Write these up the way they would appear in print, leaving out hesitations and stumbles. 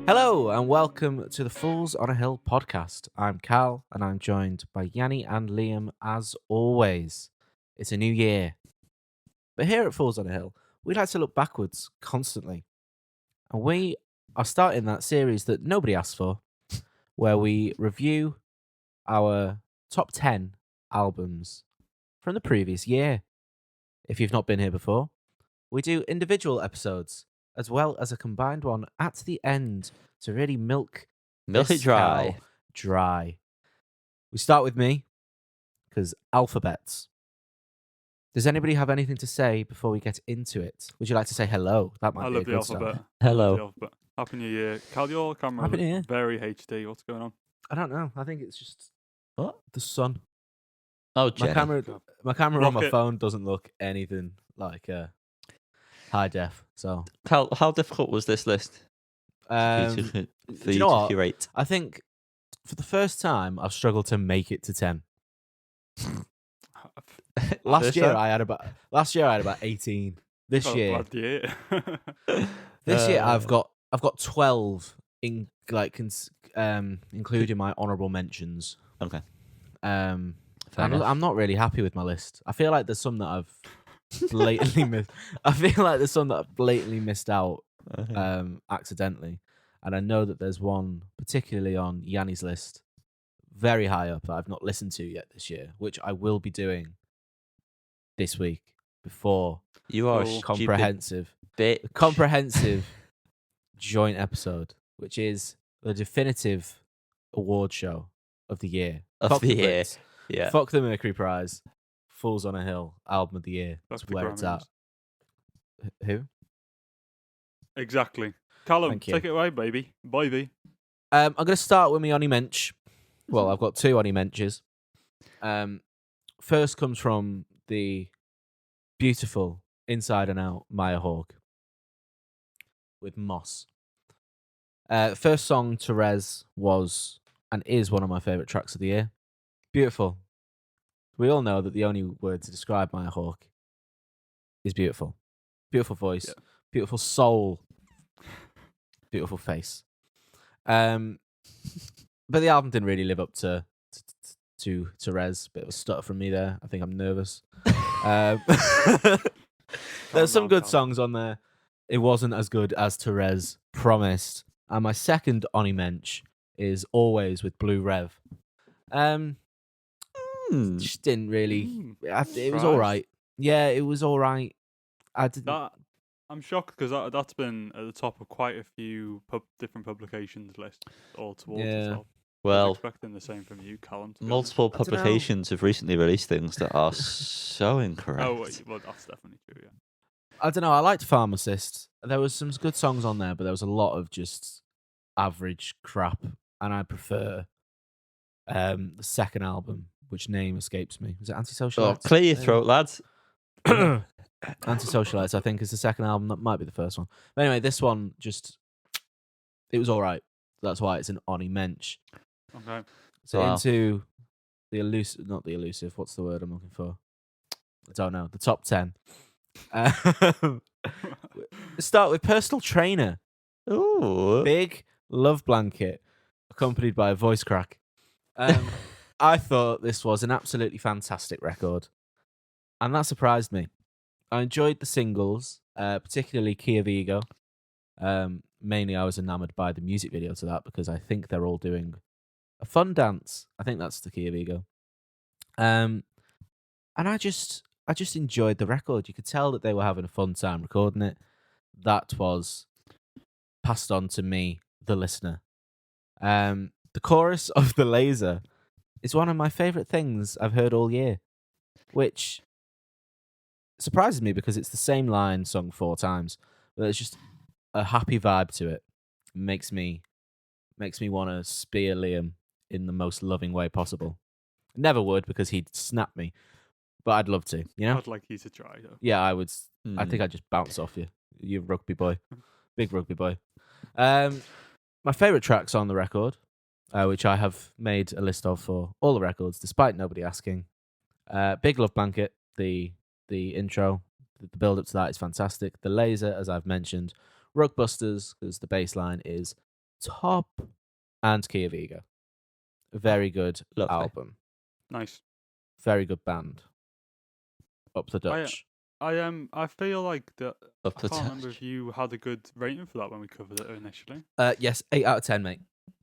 Hello and welcome to the Fools on a Hill podcast. I'm Cal and I'm joined by Yanni and Liam as always. It's a new year. But here at Fools on a Hill, we like to look backwards constantly. And we are starting that series that nobody asked for, where we review our top 10 albums from the previous year. If you've not been here before, we do individual episodes as well as a combined one at the end to really milk it this dry. cow dry. We start with me because alphabets. Does anybody have anything to say before we get into it? Would you like to say hello? That might I be love a the good alphabet. start. Hello. Happy New Year. Cal, your camera Happy New Year. looks very HD. What's going on? I don't know. I think it's just What? the sun. Oh, My Jenny. camera on my Rocket. phone doesn't look anything like high def. So How difficult was this list for you do to you know what? curate? I think for the first time I've struggled to make it to 10. Last First year time? I had about 18. This Oh, year, bad year. I've got 12 in including my honorable mentions. Okay. Fair enough. I'm not really happy with my list. I feel like there's some that I've blatantly missed. I feel like there's some that I've blatantly missed out accidentally, and I know that there's one particularly on Yanni's list, very high up that I've not listened to yet this year, which I will be doing this week before You are a Cool. stupid comprehensive bitch. joint episode, which is the definitive award show of the year. Of Fuck the the year. Brits. Yeah. Fuck the Mercury Prize. Fools on a Hill album of the year. That's That's the where it's at. Grammys. Who? Exactly. Callum, Thank you. take it away, baby. Baby. I'm going to start with my Oni Mensch. Well, I've got two Oni Menches. First comes from the beautiful Inside and Out Maya Hawke with Moss. First song, Therese, was and is one of my favourite tracks of the year. Beautiful. We all know that the only word to describe Maya Hawke is beautiful. Beautiful voice, Yeah. beautiful soul, beautiful face. But the album didn't really live up to Therese. Bit of a stutter from me there. I think I'm nervous. There's some good songs on there. It wasn't as good as Therese promised. And my second Oni Mensch is Always with Blue Rev. Just didn't really. It was all right. Yeah, it was all right. I didn't. I'm shocked because that's been at the top of quite a few different publications lists all towards Yeah. the top. I was Well, expecting the same from you, Callum. to be multiple I dunno. publications have recently released things that are so incorrect. honest. Oh, well, that's definitely true, yeah. I don't know. I liked Pharmacist. There was some good songs on there, but there was a lot of just average crap, and I prefer the second album, which name escapes me. Was it Oh, Antisocialites? clear your throat, lads. Antisocialites, I think, is the second album. That might be the first one. But anyway, this one just it was all right. That's why it's an Oni Mensch. Okay. So Wow. into the elusive, not the elusive. What's the word I'm looking for? I don't know. The top 10. Let's start with Personal Trainer. Ooh. Big Love Blanket, accompanied by a voice crack. I thought this was an absolutely fantastic record, and that surprised me. I enjoyed the singles, particularly Key of Ego. Mainly, I was enamored by the music video to that because I think they're all doing a fun dance. I think that's the Key of Ego. And I just enjoyed the record. You could tell that they were having a fun time recording it. That was passed on to me, the listener. The chorus of The Laser is one of my favourite things I've heard all year, which surprises me because it's the same line sung 4 times, but there's just a happy vibe to it. Makes me want to spear Liam in the most loving way possible. Never would because he'd snap me, but I'd love to, you know? I'd like you to try, though. Yeah, I would. I think I'd just bounce off you. You rugby boy. Big rugby boy. My favourite tracks on the record, which I have made a list of for all the records, despite nobody asking. Big Love Blanket, the intro, the build up to that is fantastic. The Laser, as I've mentioned. Rugbusters, because the bass line is Top and Key of Ego. Very good Lovely. album. Nice. Very good band. Up the Dutch. I feel like that. Up I the can't remember touch. if you had a good rating for that when we covered it initially. Yes, 8 out of 10, mate.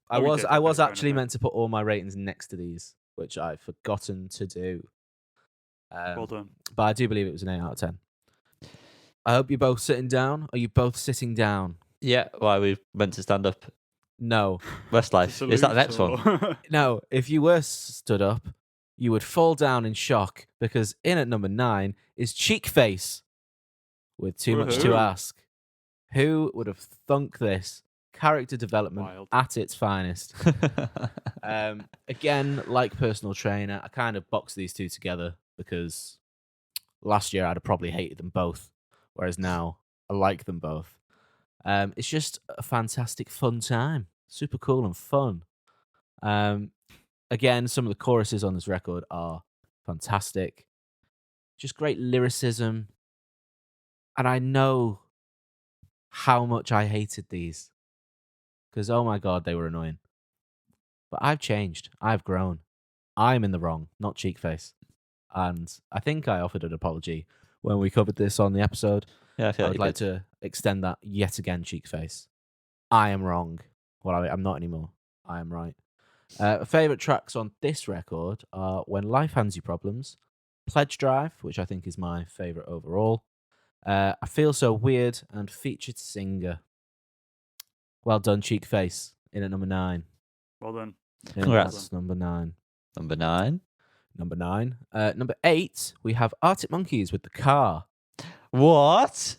I Oh, we was did, I okay, was fair actually enough, meant to put all my ratings next to these, which I've forgotten to do. Well done. But I do believe it was an 8 out of 10. I hope you're both sitting down. Are you both sitting down? Yeah, why we meant to stand up. No. Westlife. Is that the next one? one? No, if you were stood up, you would fall down in shock because in at number 9 is Cheekface with Too Much to Woohoo. Ask. Who would have thunk this? Character development Wild. at its finest. Again, like Personal Trainer, I kind of boxed these two together because last year I'd have probably hated them both, whereas now I like them both. It's just a fantastic, fun time. Super cool and fun. Again, some of the choruses on this record are fantastic. Just great lyricism. And I know how much I hated these. Because, oh my God, they were annoying. But I've changed. I've grown. I'm in the wrong, not Cheekface. And I think I offered an apology when we covered this on the episode. Yeah, I feel I would like to extend that yet again, Cheekface. I am wrong. Well, I'm not anymore. I am right. Favorite tracks on this record are When Life Hands You Problems, Pledge Drive, which I think is my favorite overall, I Feel So Weird, and Featured Singer. Well done, Cheekface, in at number 9. Well done. Congrats. That's number 9. Number 9. Number 9. Number 8, we have Arctic Monkeys with The Car. What?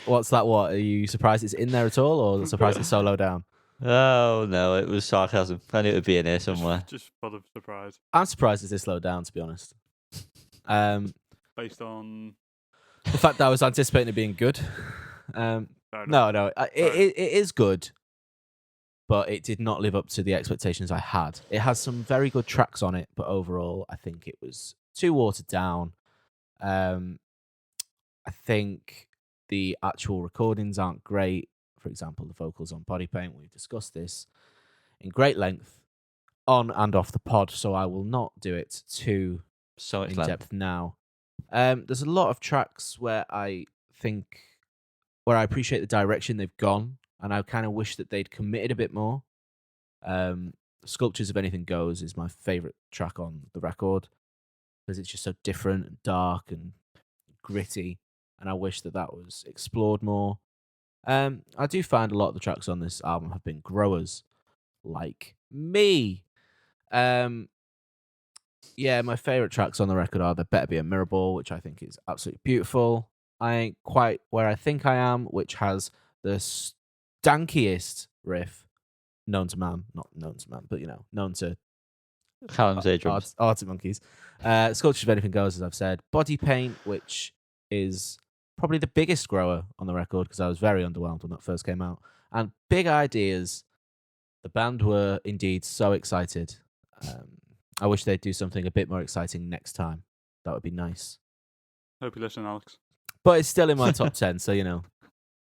What's that? What? Are you surprised it's in there at all, or surprised it's so low down? Oh, no, it was sarcasm. I knew it would be in here somewhere. Just full of surprise. I'm surprised it's this low down, to be honest. Based on. The fact that I was anticipating it being good. Fair enough. No, it is good, but it did not live up to the expectations I had. It has some very good tracks on it, but overall, I think it was too watered down. I think the actual recordings aren't great. For example, the vocals on Body Paint, we've discussed this in great length on and off the pod, so I will not do it too So much in length. depth now. There's a lot of tracks where I appreciate the direction they've gone, and I kind of wish that they'd committed a bit more. Sculptures of Anything Goes is my favorite track on the record because it's just so different and dark and gritty, and I wish that was explored more. I do find a lot of the tracks on this album have been growers, like me. Yeah, my favorite tracks on the record are There Better Be a Mirror Ball, which I think is absolutely beautiful. I Ain't Quite Where I Think I Am, which has the stankiest riff known to man, not known to man, but known to Callum's drums. Arctic Monkeys. Sculptures of Anything Goes, as I've said. Body Paint, which is probably the biggest grower on the record because I was very underwhelmed when that first came out. And Big Ideas, the band were indeed so excited. I wish they'd do something a bit more exciting next time. That would be nice. Hope you listen, Alex. But it's still in my top 10, so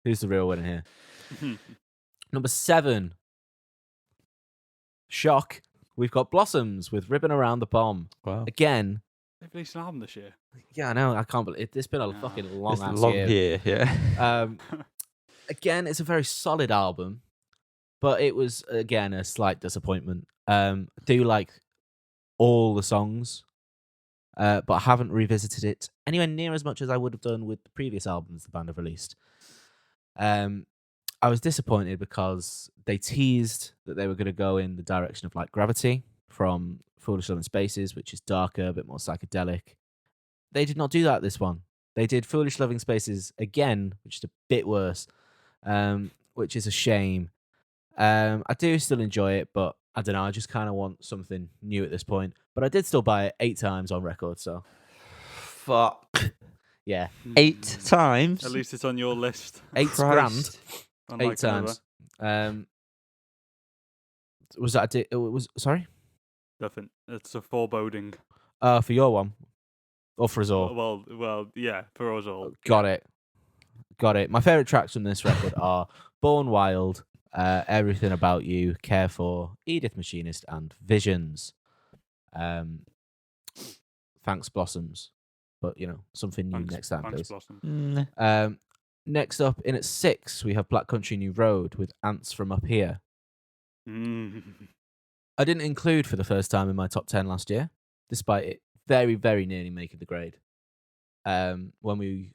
who's the real winner here? Number 7. Shock. We've got Blossoms with Ribbon Around the Bomb. Wow. Again. They've released an album this year. Yeah, I know. I can't believe it. It's been a fucking long It's ass long year. here, yeah. Again, it's a very solid album, but it was, again, a slight disappointment. I do like all the songs, but I haven't revisited it anywhere near as much as I would have done with the previous albums the band have released. I was disappointed because they teased that they were going to go in the direction of like Gravity from Foolish Love in Spaces, which is darker, a bit more psychedelic. They did not do that this one. They did Foolish Loving Spaces again, which is a bit worse, which is a shame. I do still enjoy it, but I don't know. I just kind of want something new at this point. But I did still buy it 8 times on record, so Fuck. yeah. 8 times? At least it's on your list. 8 grand, Christ. 8 Unlike times. Was that it was sorry? Nothing. It's a foreboding. For your one, or for us all? Well, yeah, for us all. Got it. My favorite tracks from this record are Born Wild, Everything About You, Care For, Edith Machinist, and Visions. Thanks Blossoms, but something new next time, Thanks, please. Blossom. Next up in at 6, we have Black Country New Road with Ants From Up Here. I didn't include for the first time in my top 10 last year, despite it very, very nearly making the grade. When we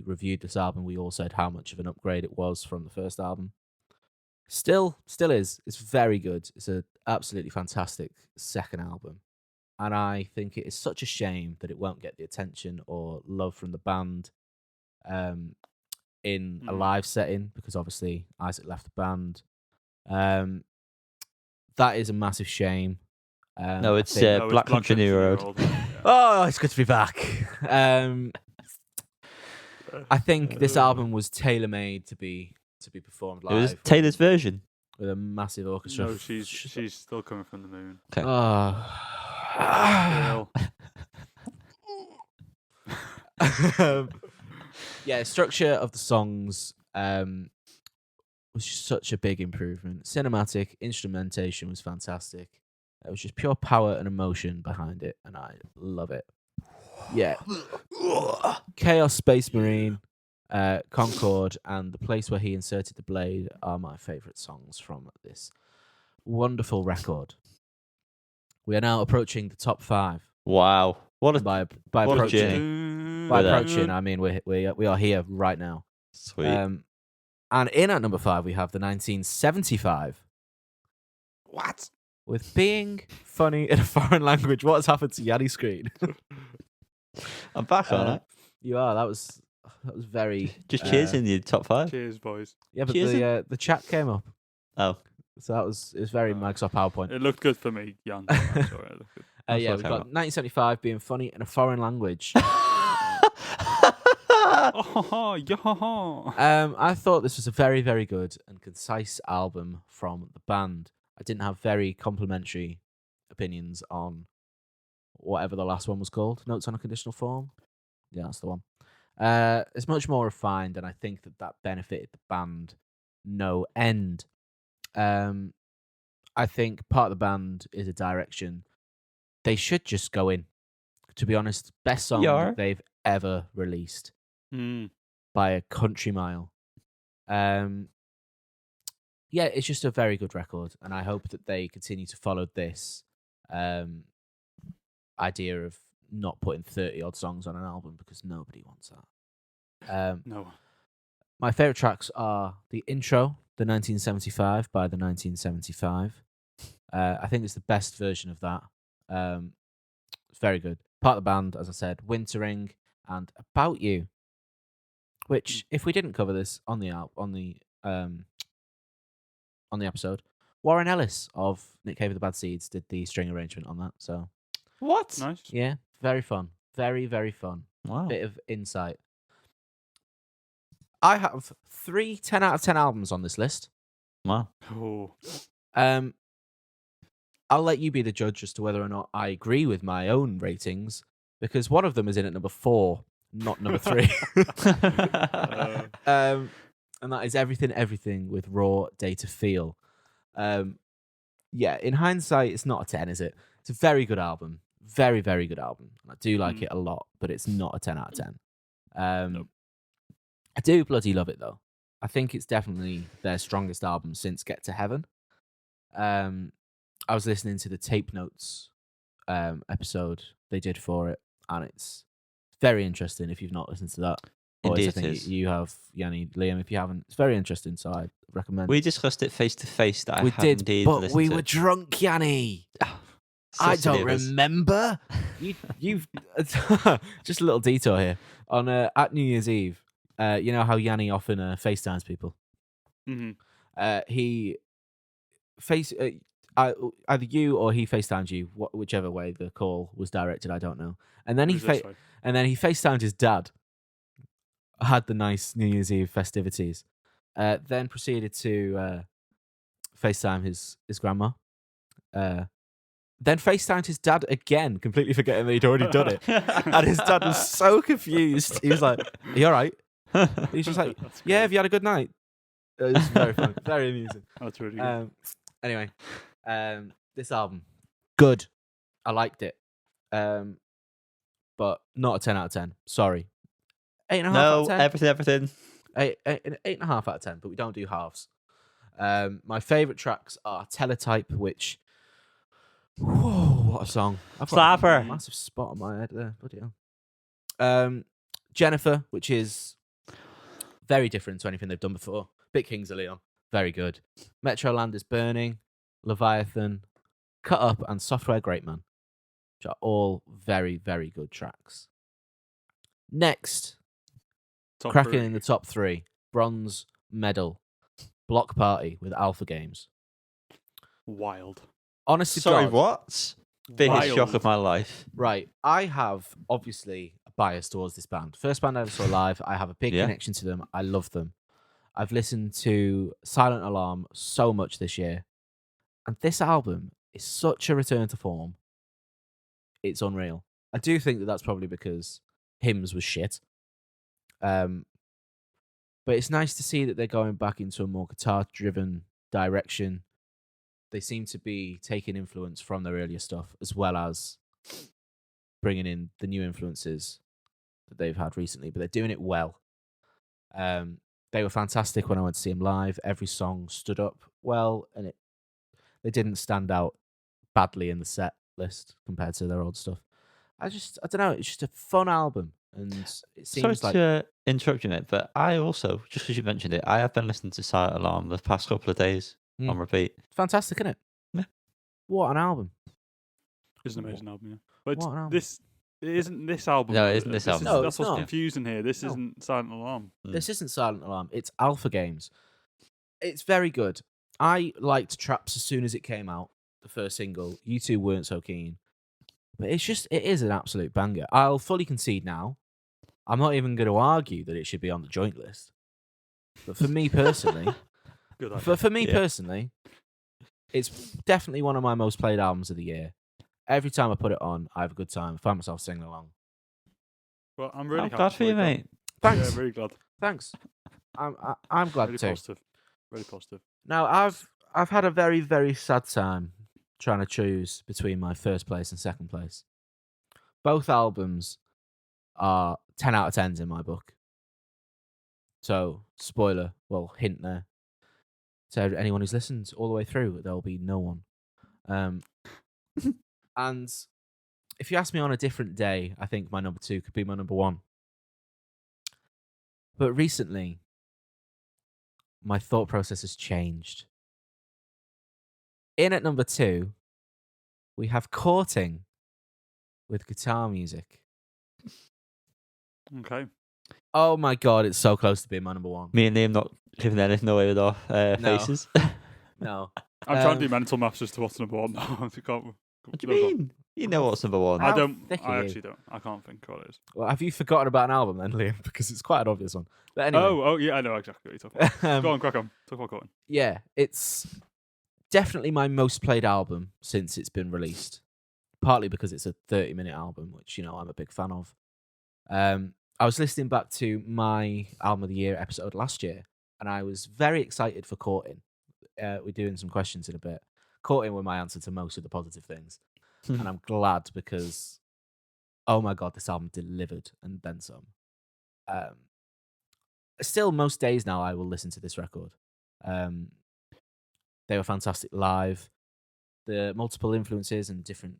reviewed this album, we all said how much of an upgrade it was from the first album. Still is. It's very good. It's an absolutely fantastic second album. And I think it is such a shame that it won't get the attention or love from the band in a live setting, because obviously Isaac left the band. That is a massive shame. No, it's Black Country New Road. Oh, it's good to be back. I think this album was tailor-made to be performed live. It was Taylor's version with a massive orchestra. No, she's still coming from the moon. Okay. Yeah, structure of the songs was just such a big improvement. Cinematic instrumentation was fantastic. It was just pure power and emotion behind it, and I love it. Yeah. Chaos Space Marine, Concord, and The Place Where He Inserted the Blade are my favourite songs from this wonderful record. We are now approaching the top 5. Wow. What a By what a approaching, journey. by approaching, I mean we are here right now. Sweet. And in at number 5, we have the 1975. What? With Being Funny in a Foreign Language. What has happened to Yanni's screen? I'm back on it. You are. That was very. Just cheers in the top 5. Cheers, boys. Yeah, but Cheers the chat came up, Oh. so it was very Microsoft PowerPoint. It looked good for me, Jan. Sorry, it looked good. Yeah, we've got 1975 Being Funny in a Foreign Language. Oh, yeah. I thought this was a very, very good and concise album from the band. I didn't have very complimentary opinions on whatever the last one was called. Notes on a Conditional Form. Yeah, that's the one. It's much more refined, and I think that benefited the band no end. I think part of the band is a direction they should just go in. To be honest, best song that they've ever released by a country mile. Yeah, it's just a very good record, and I hope that they continue to follow this idea of not putting 30-odd songs on an album, because nobody wants that. No. My favourite tracks are the intro, the 1975 by the 1975. I think it's the best version of that. It's very good. Part of the band, as I said, Wintering and About You, which, if we didn't cover this on the episode, Warren Ellis of Nick Cave of the Bad Seeds did the string arrangement on that. So What? Nice. yeah, very fun. Very, very fun. Wow. Bit of insight. I have 3 10 out of 10 albums on this list. Wow. Oh. I'll let you be the judge as to whether or not I agree with my own ratings, because one of them is in at number 4, not number 3. And that is Everything with Raw Data Feel. Yeah, in hindsight, it's not a 10, is it? It's a very good album. Very, very good album. I do like it a lot, but it's not a 10 out of 10. Nope. I do bloody love it, though. I think it's definitely their strongest album since Get to Heaven. I was listening to the Tape Notes episode they did for it, and it's very interesting if you've not listened to that. Indeed, I think it is. you have, Yanni, Liam, if you haven't. It's very interesting, so I recommend. We discussed it face to face. That We I have did, indeed but listened we to. were drunk, Yanni. So I silly don't of us. remember. You've just a little detour here. On at New Year's Eve, you know how Yanni often FaceTimes people. He either you or he FaceTimed you, whichever way the call was directed. I don't know. And then he FaceTimed his dad. Had the nice New Year's Eve festivities. Then proceeded to FaceTime his grandma. Then FaceTimed his dad again, completely forgetting that he'd already done it. And his dad was so confused. He was like, "Are you all right?" He's just like, "Yeah, have you had a good night?" It's very fun, very amusing. That's really good. Anyway, this album, good. I liked it. But not a 10 out of 10. Sorry. 8.5 out No, of 10. everything. 8.5 out of 10, but we don't do halves. My favourite tracks are Teletype, which... Whoa, what a song. I've got Slapper. a massive spot on my head there. Bloody hell. Jennifer, which is very different to anything they've done before. Bit Kings of Leon, very good. Metroland is Burning, Leviathan, Cut Up, and Software Great Man, which are all very, very good tracks. Next, Top cracking three. in the top 3, bronze medal, Block Party with Alpha Games. Wild. Honestly, Sorry, God, what? Biggest shock Wild. of my life. right, I have obviously a bias towards this band. First band I ever saw live. I have a big Yeah. connection to them. I love them. I've listened to Silent Alarm so much this year. And this album is such a return to form. It's unreal. I do think that that's probably because Hymns was shit. But it's nice to see that they're going back into a more guitar-driven direction. They seem to be taking influence from their earlier stuff, as well as bringing in the new influences that they've had recently. But they're doing it well. They were fantastic when I went to see them live. Every song stood up well, and they didn't stand out badly in the set list compared to their old stuff. I don't know. It's just a fun album, and it Sorry seems like to interrupt you, mate, but I also, just because you mentioned it, I have been listening to Silent Alarm the past couple of days on repeat. fantastic, isn't it? Yeah. What an album! It's an amazing album, yeah. But What an album. it isn't this album. No, it though. isn't this album. No, That's it's what's not. confusing here. This No. isn't Silent Alarm. This isn't Silent Alarm. It's Alpha Games. It's very good. I liked Traps as soon as it came out, the first single. You two weren't so keen. But it is an absolute banger. I'll fully concede now. I'm not even going to argue that it should be on the joint list. But for me personally, Good idea. for me Yeah. personally, it's definitely one of my most played albums of the year. Every time I put it on, I have a good time. I find myself singing along. Well, I'm really I'm happy glad for you, Tom. mate. Thanks. Yeah, very glad. Thanks. I'm glad Really too. positive. Very positive. Now I've had a very, very sad time trying to choose between my first place and second place. Both albums are 10 out of 10s in my book. So, spoiler, well, hint there. To anyone who's listened all the way through, there'll be no one. And if you ask me on a different day, I think my number 2 could be my number 1. But recently, my thought process has changed. In at number 2, we have Courting with guitar music. Okay. Oh my God, it's so close to being my number 1. Me and Liam not giving anything away with our faces. No. I'm trying to do mental maths as to what's number 1 now. What do you mean? You know what's number 1. I How don't. thick I are you? actually don't. I can't think what it is. Well, have you forgotten about an album then, Liam? Because it's quite an obvious one. But anyway. Oh, yeah, I know exactly what you're talking about. Go on, crack on. Talk about Cotton. Yeah, it's definitely my most played album since it's been released. Partly because it's a 30-minute album, which, I'm a big fan of. I was listening back to my Album of the Year episode last year, and I was very excited for Courting. We're doing some questions in a bit. Courting were my answer to most of the positive things. And I'm glad because, oh my God, this album delivered and then some. Still, most days now, I will listen to this record. They were fantastic live. The multiple influences and different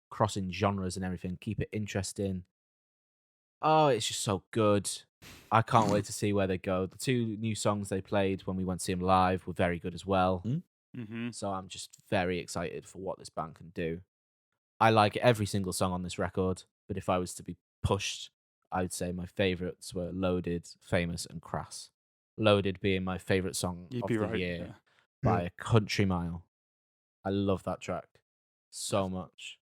crossing genres and everything keep it interesting. Oh, it's just so good. I can't wait to see where they go. The 2 new songs they played when we went to see them live were very good as well. Mm-hmm. So I'm just very excited for what this band can do. I like every single song on this record, but if I was to be pushed, I would say my favourites were Loaded, Famous, and Crass. Loaded being my favourite song You'd of be the right. year Yeah. by a country mile. I love that track so much.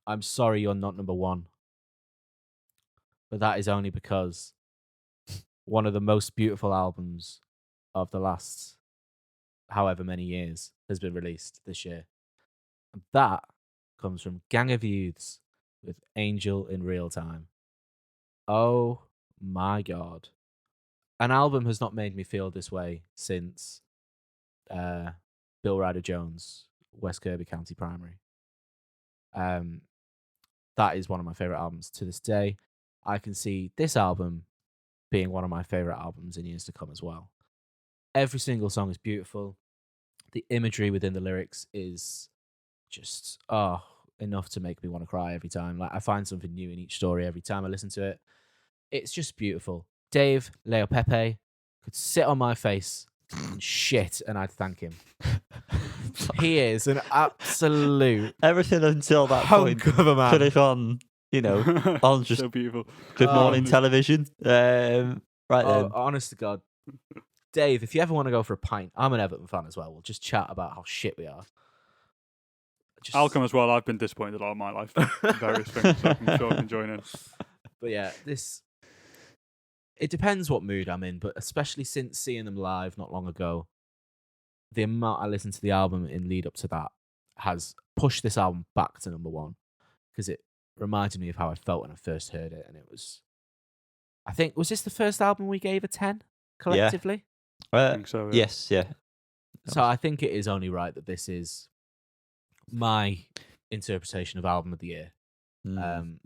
I'm sorry you're not number 1. But that is only because one of the most beautiful albums of the last however many years has been released this year. And that comes from Gang of Youths with Angel in Real Time. Oh my God. an album has not made me feel this way since Bill Ryder Jones' West Kirby County Primary. That is one of my favorite albums to this day. I can see this album being one of my favorite albums in years to come as well. Every single song is beautiful. The imagery within the lyrics is just enough to make me want to cry every time. Like, I find something new in each story every time I listen to it. It's just beautiful. Dave Leo Pepe could sit on my face and shit, and I'd thank him. He is an absolute Everything until that point hunk of a man. could have gone, on just so beautiful. Good Morning Television. Right then. Honest to God. Dave, if you ever want to go for a pint, I'm an Everton fan as well. We'll just chat about how shit we are. I'll come as well. I've been disappointed a lot of my life in various things, so I'm sure I can join in. But yeah, it depends what mood I'm in, but especially since seeing them live not long ago, the amount I listened to the album in lead up to that has pushed this album back to number one, because it reminded me of how I felt when I first heard it. And it was, I think, was this the first album we gave a 10 collectively? I think so. Yeah. Yes, yeah. So I think it is only right that this is my interpretation of album of the year.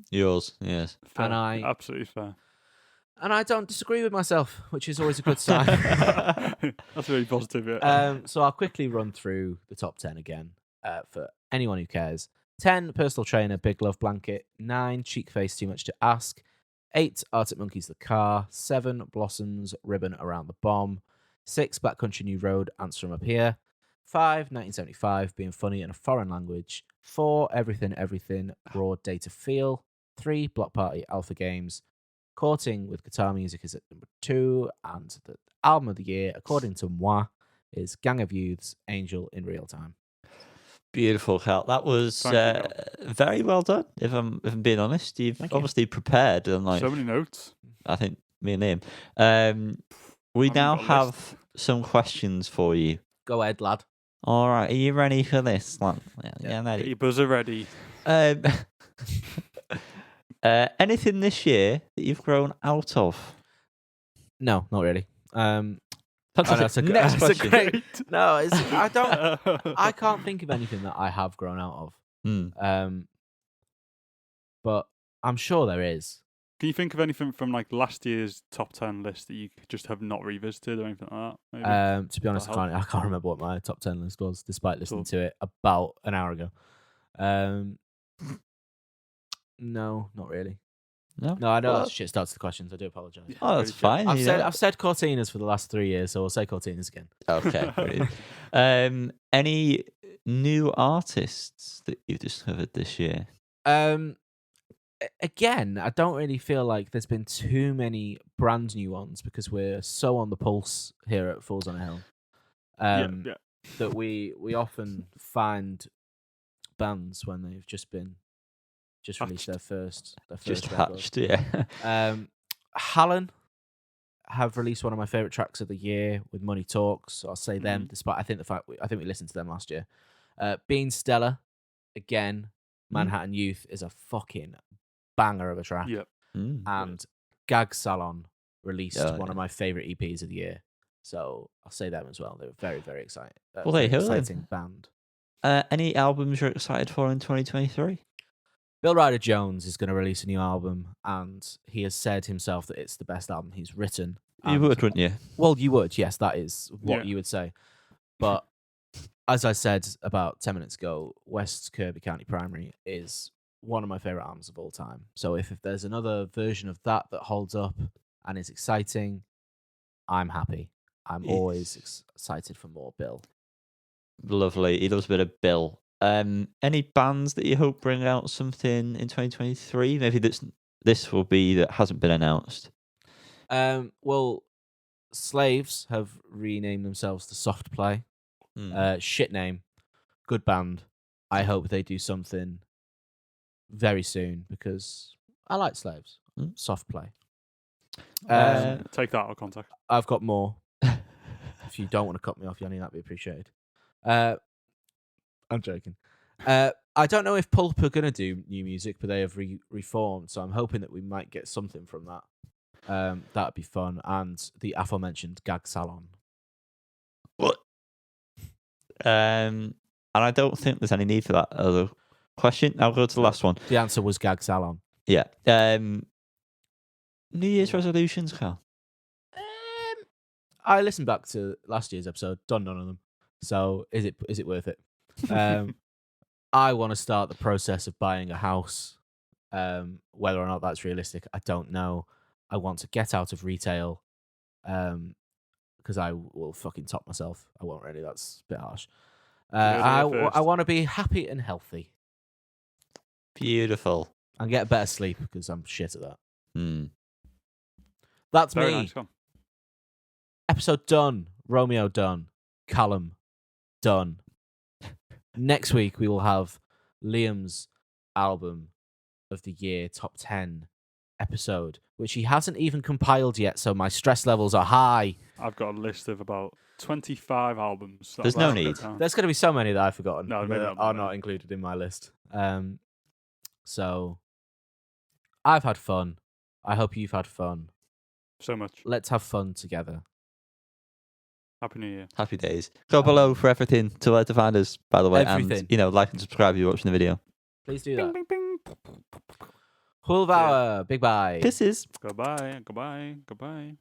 Yours, yes. Fair. And Absolutely fair. And I don't disagree with myself, which is always a good sign. That's really positive, yeah. So I'll quickly run through the top 10 again for anyone who cares. 10, Personal Trainer, Big Love Blanket. 9, Cheekface, Too Much to Ask. 8, Arctic Monkeys, The Car. 7, Blossoms, Ribbon Around the Bomb. 6, Black Country New Road, Answer 'Em Up Here. 5, 1975, Being Funny in a Foreign Language. 4, Everything, Everything, Broad Day to Feel. 3, Block Party, Alpha Games. Courting with Guitar Music is at number 2, and the album of the year, according to moi, is Gang of Youths, Angel in Real Time. Beautiful, Cal. That was very well done. If I'm being honest, you've obviously prepared, and so many notes. I think me and him. We now have some questions for you. Go ahead, lad. All right, are you ready for this, lad? Yeah, ready. Get your buzzer ready. Anything this year that you've grown out of? No, not really. That's a next question. No, I can't think of anything that I have grown out of. But I'm sure there is. Can you think of anything from like last year's top 10 list that you just have not revisited or anything like that? Maybe? To be honest, I can't remember what my top 10 list was, despite listening to it about an hour ago. No, not really. No, I know that shit starts the questions. I do apologise. Oh, that's fine. I've said Cortinas for the last 3 years, so I'll say Cortinas again. Okay. Any new artists that you've discovered this year? Again, I don't really feel like there's been too many brand new ones, because we're so on the pulse here at Fools on a Hill. That we often find bands when they've just released their first Just record. hatched, yeah. Hallen have released one of my favourite tracks of the year with Money Talks. So I'll say them, despite I think we listened to them last year. Being Stella, again, Manhattan Youth is a fucking banger of a track. Yep. And Gag Salon released one of my favourite EPs of the year. So I'll say them as well. They were very, very exciting. Exciting band. Any albums you're excited for in 2023? Bill Ryder Jones is going to release a new album, and he has said himself that it's the best album he's written. You would, wouldn't you? Well, you would, yes, that is what you would say. But as I said about 10 minutes ago, West Kirby County Primary is one of my favourite albums of all time. So if there's another version of that holds up and is exciting, I'm happy. I'm always excited for more Bill. Lovely. He loves a bit of Bill. Any bands that you hope bring out something in 2023? Maybe this will be that hasn't been announced. Well, Slaves have renamed themselves to Soft Play. Shit name, good band. I hope they do something very soon, because I like Slaves. Soft Play. Take that out of contact. I've got more. If you don't want to cut me off, Yanni, that'd be appreciated. I'm joking. I don't know if Pulp are going to do new music, but they have reformed, so I'm hoping that we might get something from that. That'd be fun. And the aforementioned gag salon. What? And I don't think there's any need for that other question. I'll go to the last one. The answer was gag salon. Yeah. New Year's resolutions, Carl. I listened back to last year's episode, done none of them. So is it worth it? I want to start the process of buying a house. Whether or not that's realistic, I don't know. I want to get out of retail because I will fucking top myself. I won't really. That's a bit harsh. I want to be happy and healthy. Beautiful. And get better sleep because I'm shit at that. Hmm. That's Very me. nice. Come. Episode done. Romeo done. Callum done. Next week we will have Liam's album of the year top 10 episode, which he hasn't even compiled yet, so my stress levels are high. I've got a list of about 25 albums. There's no need. There's going to be so many that I've forgotten No, maybe that not are that not many. included in my list. So I've had fun. I hope you've had fun. So much. Let's have fun together. Happy New Year. Happy days. Go below for everything to where to find us, by the way. Everything. And, like and subscribe if you're watching the video. Please do that. Bing, bing, bing. Hulvauer, big bye. Kisses. Goodbye. Goodbye. Goodbye.